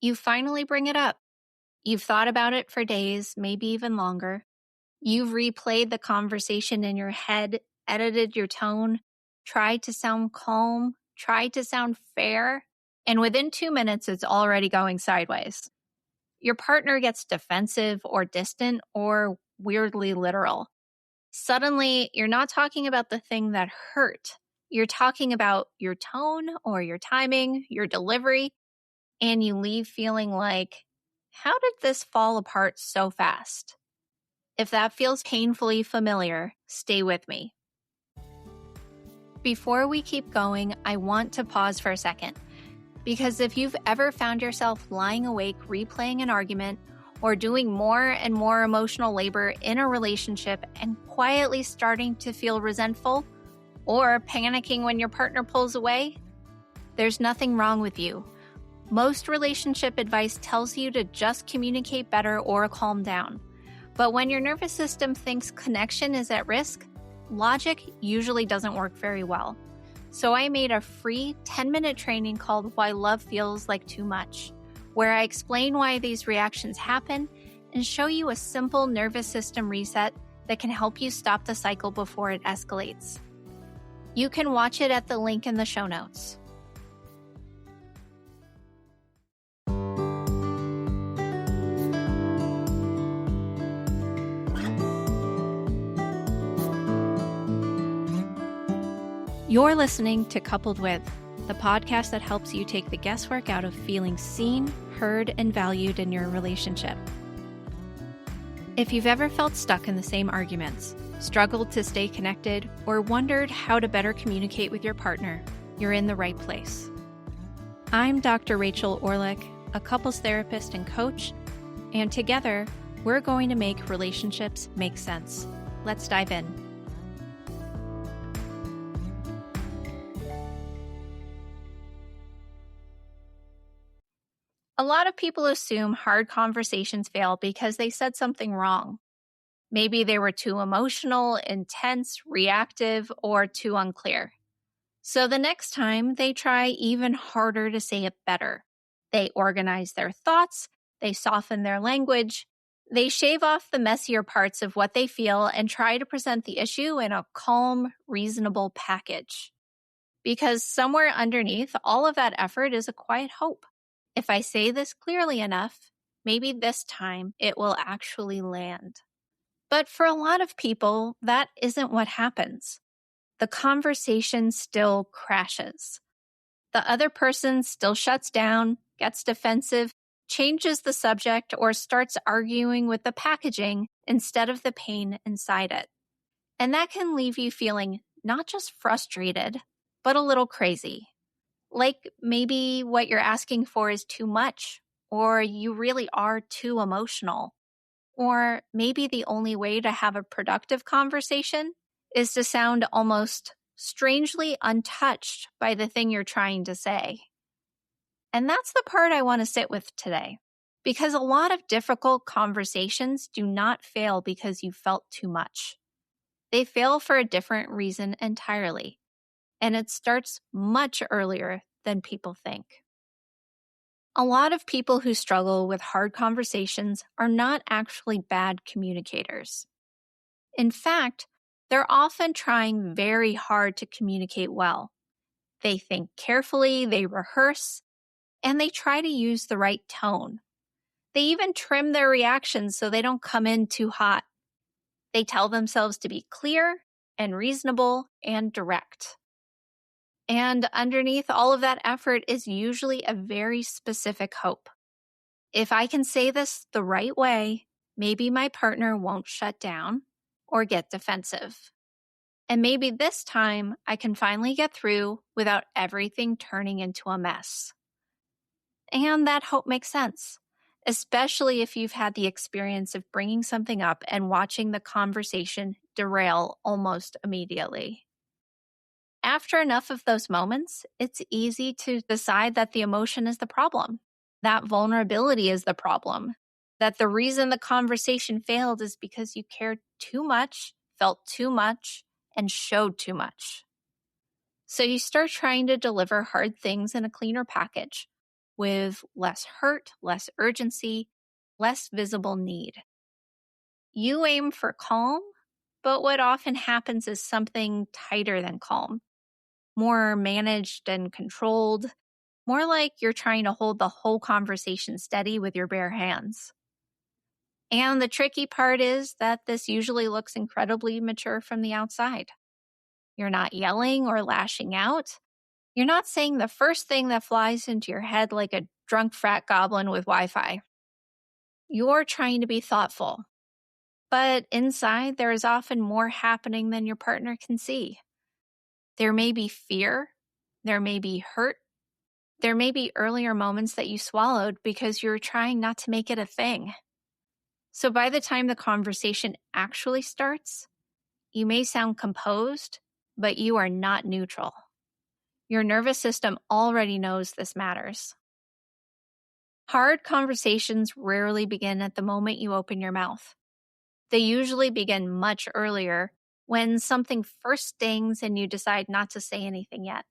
You finally bring it up. You've thought about it for days, maybe even longer. You've replayed the conversation in your head, edited your tone, tried to sound calm, tried to sound fair, and within 2 minutes, it's already going sideways. Your partner gets defensive or distant or weirdly literal. Suddenly, you're not talking about the thing that hurt. You're talking about your tone or your timing, your delivery, and you leave feeling like, how did this fall apart so fast? If that feels painfully familiar, stay with me. Before we keep going, I want to pause for a second. Because if you've ever found yourself lying awake replaying an argument or doing more and more emotional labor in a relationship and quietly starting to feel resentful or panicking when your partner pulls away, there's nothing wrong with you. Most relationship advice tells you to just communicate better or calm down. But when your nervous system thinks connection is at risk, logic usually doesn't work very well. So I made a free 10-minute training called Why Love Feels Like Too Much, where I explain why these reactions happen and show you a simple nervous system reset that can help you stop the cycle before it escalates. You can watch it at the link in the show notes. You're listening to Coupled With, the podcast that helps you take the guesswork out of feeling seen, heard, and valued in your relationship. If you've ever felt stuck in the same arguments, struggled to stay connected, or wondered how to better communicate with your partner, you're in the right place. I'm Dr. Rachel Orlick, a couples therapist and coach, and together, we're going to make relationships make sense. Let's dive in. A lot of people assume hard conversations fail because they said something wrong. Maybe they were too emotional, intense, reactive, or too unclear. So the next time, they try even harder to say it better. They organize their thoughts, they soften their language, they shave off the messier parts of what they feel and try to present the issue in a calm, reasonable package. Because somewhere underneath all of that effort is a quiet hope. If I say this clearly enough, maybe this time it will actually land. But for a lot of people, that isn't what happens. The conversation still crashes. The other person still shuts down, gets defensive, changes the subject, or starts arguing with the packaging instead of the pain inside it. And that can leave you feeling not just frustrated, but a little crazy. Like maybe what you're asking for is too much, or you really are too emotional. Or maybe the only way to have a productive conversation is to sound almost strangely untouched by the thing you're trying to say. And that's the part I want to sit with today, because a lot of difficult conversations do not fail because you felt too much. They fail for a different reason entirely. And it starts much earlier than people think. A lot of people who struggle with hard conversations are not actually bad communicators. In fact, they're often trying very hard to communicate well. They think carefully, they rehearse, and they try to use the right tone. They even trim their reactions so they don't come in too hot. They tell themselves to be clear and reasonable and direct. And underneath all of that effort is usually a very specific hope. If I can say this the right way, maybe my partner won't shut down or get defensive. And maybe this time I can finally get through without everything turning into a mess. And that hope makes sense, especially if you've had the experience of bringing something up and watching the conversation derail almost immediately. After enough of those moments, it's easy to decide that the emotion is the problem, that vulnerability is the problem, that the reason the conversation failed is because you cared too much, felt too much, and showed too much. So you start trying to deliver hard things in a cleaner package, with less hurt, less urgency, less visible need. You aim for calm, but what often happens is something tighter than calm, more managed and controlled, more like you're trying to hold the whole conversation steady with your bare hands. And the tricky part is that this usually looks incredibly mature from the outside. You're not yelling or lashing out. You're not saying the first thing that flies into your head like a drunk frat goblin with Wi-Fi. You're trying to be thoughtful. But inside, there is often more happening than your partner can see. There may be fear. There may be hurt. There may be earlier moments that you swallowed because you were trying not to make it a thing. So by the time the conversation actually starts, you may sound composed, but you are not neutral. Your nervous system already knows this matters. Hard conversations rarely begin at the moment you open your mouth. They usually begin much earlier when something first stings and you decide not to say anything yet.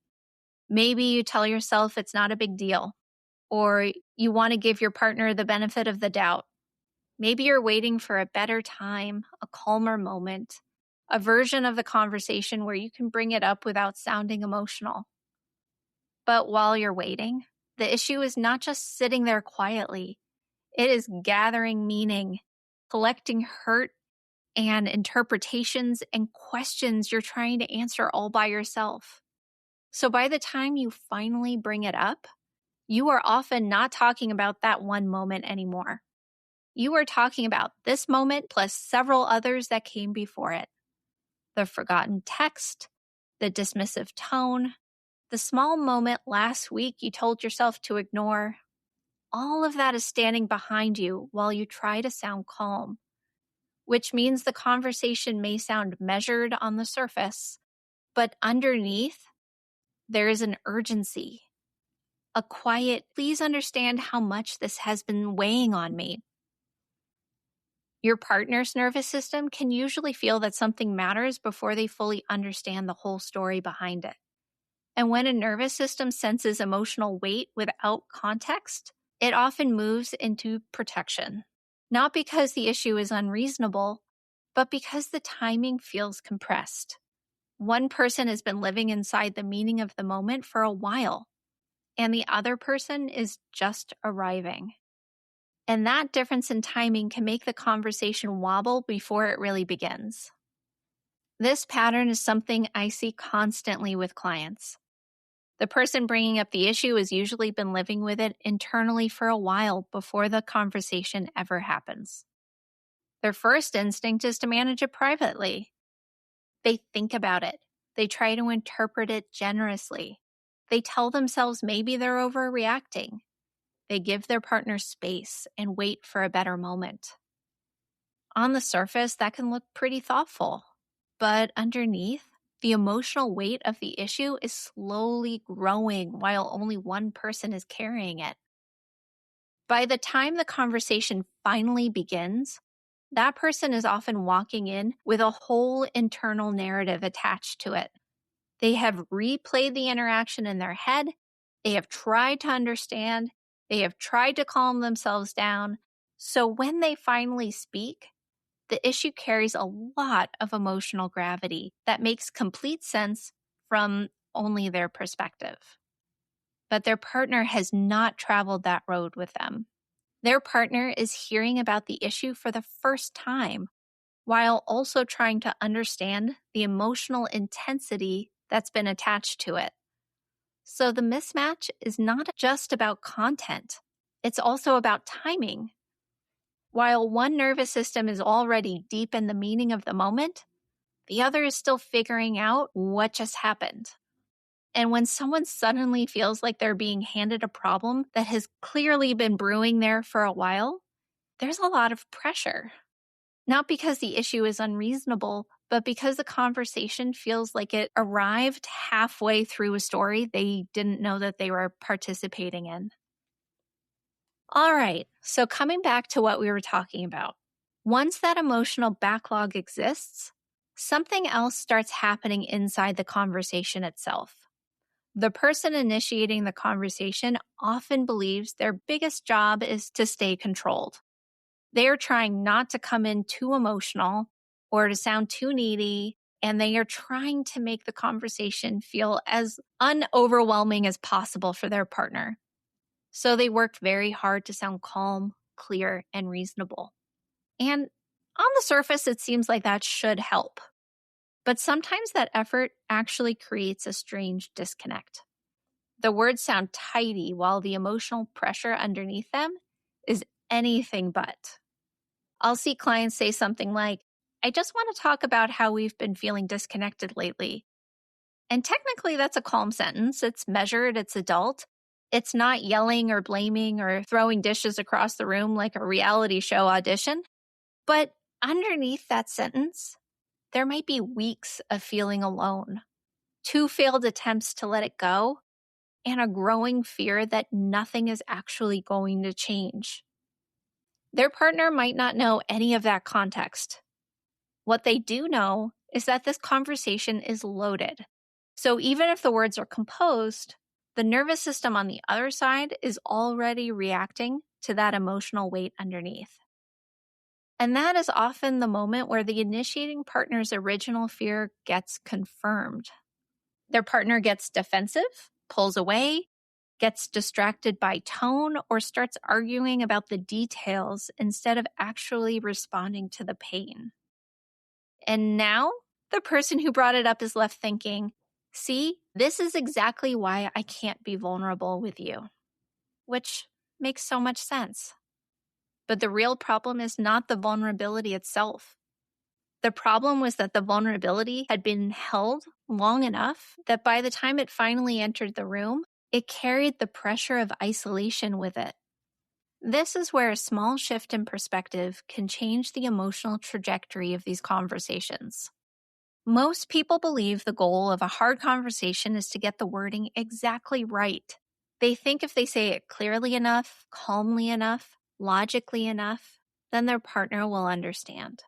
Maybe you tell yourself it's not a big deal, or you want to give your partner the benefit of the doubt. Maybe you're waiting for a better time, a calmer moment, a version of the conversation where you can bring it up without sounding emotional. But while you're waiting, the issue is not just sitting there quietly. It is gathering meaning, collecting hurt and interpretations and questions you're trying to answer all by yourself. So by the time you finally bring it up, you are often not talking about that one moment anymore. You are talking about this moment plus several others that came before it. The forgotten text, the dismissive tone, the small moment last week you told yourself to ignore. All of that is standing behind you while you try to sound calm, which means the conversation may sound measured on the surface, but underneath, there is an urgency, a quiet, please understand how much this has been weighing on me. Your partner's nervous system can usually feel that something matters before they fully understand the whole story behind it. And when a nervous system senses emotional weight without context, it often moves into protection. Not because the issue is unreasonable, but because the timing feels compressed. One person has been living inside the meaning of the moment for a while, and the other person is just arriving. And that difference in timing can make the conversation wobble before it really begins. This pattern is something I see constantly with clients. The person bringing up the issue has usually been living with it internally for a while before the conversation ever happens. Their first instinct is to manage it privately. They think about it. They try to interpret it generously. They tell themselves maybe they're overreacting. They give their partner space and wait for a better moment. On the surface, that can look pretty thoughtful, but underneath, the emotional weight of the issue is slowly growing while only one person is carrying it. By the time the conversation finally begins, that person is often walking in with a whole internal narrative attached to it. They have replayed the interaction in their head. They have tried to understand. They have tried to calm themselves down. So when they finally speak, the issue carries a lot of emotional gravity that makes complete sense from only their perspective. But their partner has not traveled that road with them. Their partner is hearing about the issue for the first time, while also trying to understand the emotional intensity that's been attached to it. So the mismatch is not just about content. It's also about timing. While one nervous system is already deep in the meaning of the moment, the other is still figuring out what just happened. And when someone suddenly feels like they're being handed a problem that has clearly been brewing there for a while, there's a lot of pressure. Not because the issue is unreasonable, but because the conversation feels like it arrived halfway through a story they didn't know that they were participating in. All right, so coming back to what we were talking about. Once that emotional backlog exists, something else starts happening inside the conversation itself. The person initiating the conversation often believes their biggest job is to stay controlled. They are trying not to come in too emotional or to sound too needy, and they are trying to make the conversation feel as unoverwhelming as possible for their partner. So they work very hard to sound calm, clear, and reasonable. And on the surface, it seems like that should help. But sometimes that effort actually creates a strange disconnect. The words sound tidy while the emotional pressure underneath them is anything but. I'll see clients say something like, I just want to talk about how we've been feeling disconnected lately. And technically, that's a calm sentence. It's measured, it's adult. It's not yelling or blaming or throwing dishes across the room like a reality show audition. But underneath that sentence, there might be weeks of feeling alone, 2 failed attempts to let it go, and a growing fear that nothing is actually going to change. Their partner might not know any of that context. What they do know is that this conversation is loaded. So even if the words are composed, the nervous system on the other side is already reacting to that emotional weight underneath. And that is often the moment where the initiating partner's original fear gets confirmed. Their partner gets defensive, pulls away, gets distracted by tone, or starts arguing about the details instead of actually responding to the pain. And now the person who brought it up is left thinking, see, this is exactly why I can't be vulnerable with you, which makes so much sense. But the real problem is not the vulnerability itself. The problem was that the vulnerability had been held long enough that by the time it finally entered the room, it carried the pressure of isolation with it. This is where a small shift in perspective can change the emotional trajectory of these conversations. Most people believe the goal of a hard conversation is to get the wording exactly right. They think if they say it clearly enough, calmly enough, logically enough, then their partner will understand.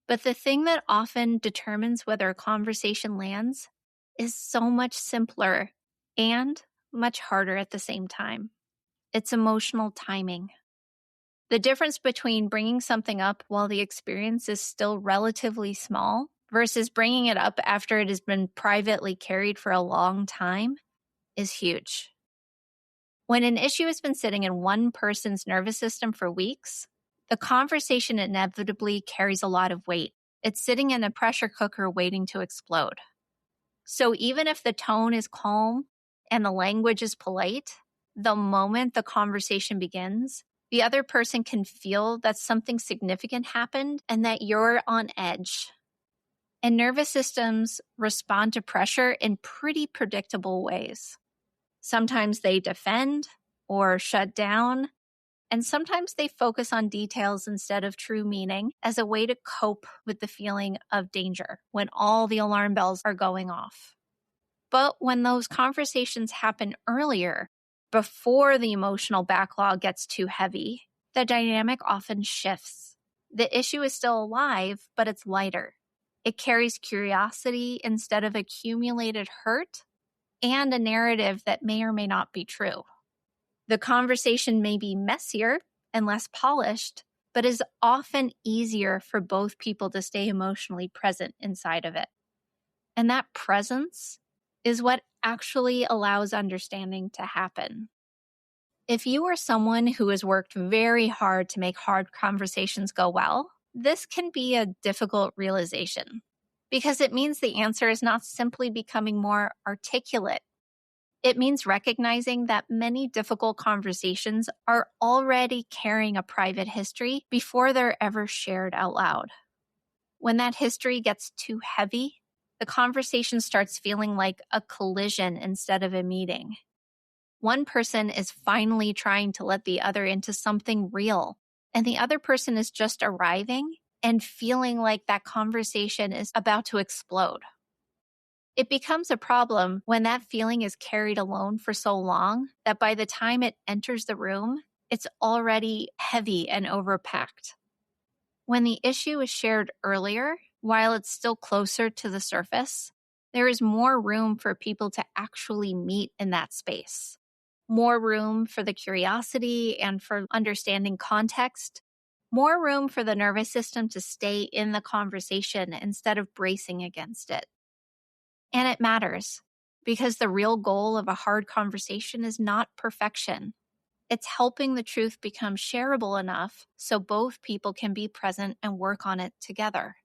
But the thing that often determines whether a conversation lands is so much simpler and much harder at the same time. It's emotional timing. The difference between bringing something up while the experience is still relatively small versus bringing it up after it has been privately carried for a long time is huge. When an issue has been sitting in one person's nervous system for weeks, the conversation inevitably carries a lot of weight. It's sitting in a pressure cooker waiting to explode. So even if the tone is calm and the language is polite, the moment the conversation begins, the other person can feel that something significant happened and that you're on edge. And nervous systems respond to pressure in pretty predictable ways. Sometimes they defend or shut down, and sometimes they focus on details instead of true meaning as a way to cope with the feeling of danger when all the alarm bells are going off. But when those conversations happen earlier, before the emotional backlog gets too heavy, the dynamic often shifts. The issue is still alive, but it's lighter. It carries curiosity instead of accumulated hurt and a narrative that may or may not be true. The conversation may be messier and less polished, but is often easier for both people to stay emotionally present inside of it. And that presence is what actually allows understanding to happen. If you are someone who has worked very hard to make hard conversations go well, this can be a difficult realization because it means the answer is not simply becoming more articulate. It means recognizing that many difficult conversations are already carrying a private history before they're ever shared out loud. When that history gets too heavy, the conversation starts feeling like a collision instead of a meeting. One person is finally trying to let the other into something real, and the other person is just arriving and feeling like that conversation is about to explode. It becomes a problem when that feeling is carried alone for so long that by the time it enters the room, it's already heavy and overpacked. When the issue is shared earlier, while it's still closer to the surface, there is more room for people to actually meet in that space. More room for the curiosity and for understanding context. More room for the nervous system to stay in the conversation instead of bracing against it. And it matters because the real goal of a hard conversation is not perfection. It's helping the truth become shareable enough so both people can be present and work on it together.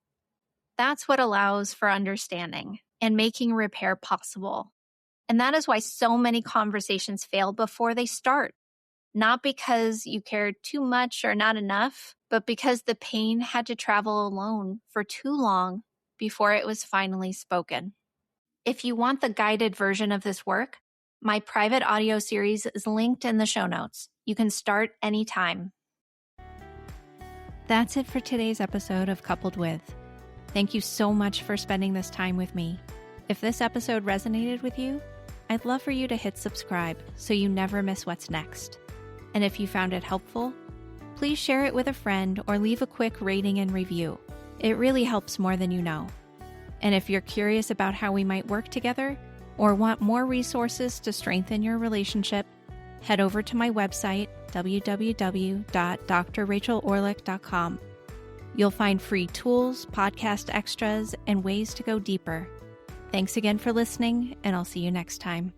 That's what allows for understanding and making repair possible. And that is why so many conversations fail before they start. Not because you cared too much or not enough, but because the pain had to travel alone for too long before it was finally spoken. If you want the guided version of this work, my private audio series is linked in the show notes. You can start anytime. That's it for today's episode of Coupled With. Thank you so much for spending this time with me. If this episode resonated with you, I'd love for you to hit subscribe so you never miss what's next. And if you found it helpful, please share it with a friend or leave a quick rating and review. It really helps more than you know. And if you're curious about how we might work together or want more resources to strengthen your relationship, head over to my website, www.drrachelorlick.com. You'll find free tools, podcast extras, and ways to go deeper. Thanks again for listening, and I'll see you next time.